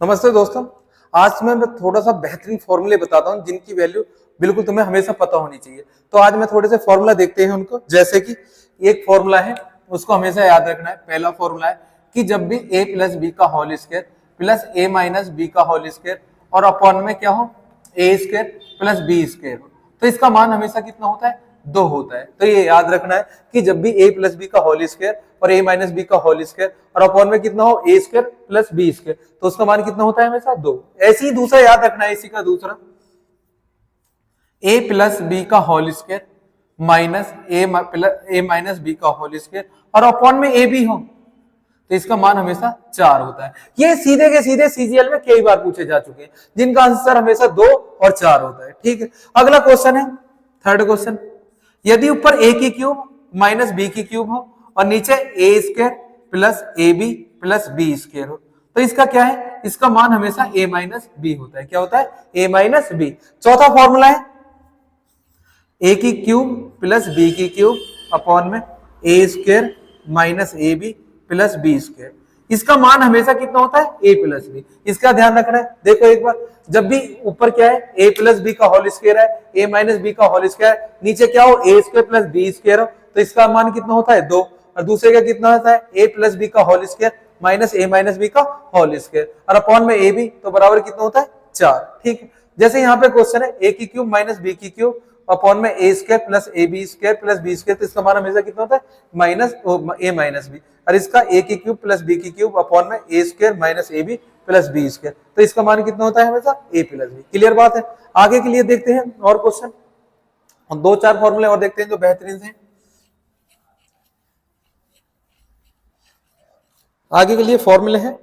नमस्ते दोस्तों, आज मैं थोड़ा सा बेहतरीन फॉर्मूले बताता हूँ जिनकी वैल्यू बिल्कुल तुम्हें हमेशा पता होनी चाहिए। तो आज मैं थोड़े से फॉर्मूला देखते हैं उनको। जैसे कि एक फॉर्मूला है, उसको हमेशा याद रखना है। पहला फॉर्मूला है कि जब भी a प्लस बी का whole square plus a minus B का होल स्क्वायर और अपॉन में क्या हो a square plus B square हो, तो इसका मान हमेशा कितना होता है, 2 होता है। तो ये याद रखना है कि जब भी a प्लस बी का होल स्क्वायर और a माइनस बी का होल स्क्वायर और अपॉन में कितना हो a square plus B square, तो उसका मान कितना होता है, हमेशा 2। ऐसे ही दूसरा याद रखना है, इसी का दूसरा a प्लस बी का whole square minus a minus B का होल स्क्वायर और अपॉन में a भी हो, तो इसका मान हमेशा 4 होता है। ये सीधे के सीधे सीजीएल में कई बार पूछे जा चुके हैं, जिनका आंसर हमेशा 2 और 4 होता है। ठीक है, अगला क्वेश्चन है, थर्ड क्वेश्चन। यदि ऊपर a की क्यूब माइनस बी की क्यूब हो और नीचे a square plus A B plus B square हो, तो इसका क्या है, इसका मान हमेशा a माइनस बी होता है। क्या होता है, a माइनस बी। चौथा फॉर्मूला है a की क्यूब प्लस बी की क्यूब अपॉन में a square minus A B plus B square, इसका मान हमेशा कितना होता है, a प्लस बी। इसका ध्यान रखना है। देखो एक बार, जब भी ऊपर क्या है a प्लस बी का होल स्क्वायर है, a माइनस बी का होल स्क्वायर, नीचे क्या हो a square plus B square हो, तो इसका मान कितना होता है, 2। और दूसरे का कितना होता है, a प्लस बी का whole square minus a minus B का होल स्क्वायर और अपॉन में a बी, तो बराबर कितना होता है, 4। ठीक है, जैसे यहाँ पे क्वेश्चन है a की क्यूब माइनस बी की क्यूब अपॉन में a square plus A B square plus B square, तो इसका मान हमेशा कितना होता है, माइनस a माइनस बी। और इसका a की क्यूब प्लस बी की क्यूब अपॉन में a square minus A B plus B square, तो इसका मान कितना होता है, हमेशा a प्लस बी। क्लियर बात है। आगे के लिए देखते हैं और क्वेश्चन, और 2-4 फॉर्मूले और देखते हैं जो बेहतरीन हैं। आगे के लिए फॉर्मूले हैं,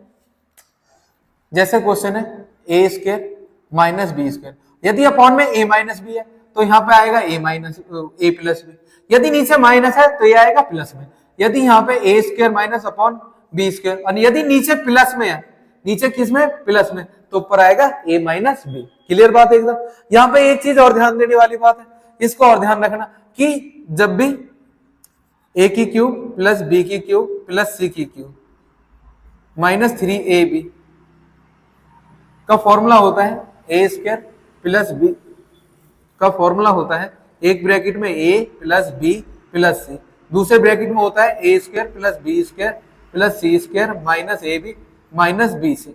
जैसे क्वेश्चन है a square minus b square, यदि अपॉन में a माइनस बी है तो यहाँ पे आएगा a minus a plus b, यदि नीचे माइनस है तो ये आएगा प्लस में। यदि यहाँ पे a square minus upon b square, और यदि नीचे प्लस में है, नीचे किस में, प्लस में, तो ऊपर आएगा a माइनस बी। क्लियर बात है एकदम। यहाँ पे एक चीज और ध्यान देने वाली बात है, इसको और ध्यान रखना कि जब भी a की क्यूब प्लस बी की क्यूब प्लस सी की क्यूब माइनस 3ab का फॉर्मूला होता है a स्क्वायर प्लस बी का फॉर्मूला होता है, एक ब्रैकेट में a plus B plus c, दूसरे ब्रैकेट में होता है a square plus B square plus c square minus A b minus b c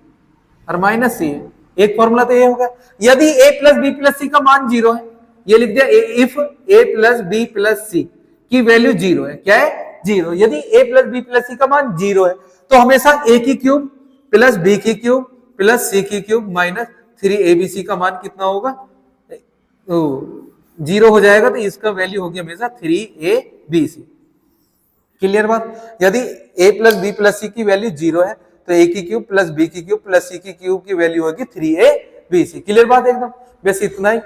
और माइनस सी है। एक फॉर्मूला तो ये होगा। यदि a plus B plus C का मान 0 है, ये लिख दिया, if a plus B plus सी की वैल्यू 0 है, क्या है, 0। यदि a plus B plus C का मान 0 है तो हमेशा a की क्यूब प्लस बी की क्यूब प्लस सी की क्यूब माइनस 3abc का मान कितना होगा, 0 हो जाएगा, तो इसका वैल्यू होगी हमेशा 3abc। क्लियर बात। यदि a प्लस बी प्लस सी की वैल्यू 0 है तो a की क्यूब प्लस बी की क्यूब प्लस सी की क्यूब की वैल्यू होगी 3abc। क्लियर बात एकदम। बस इतना ही।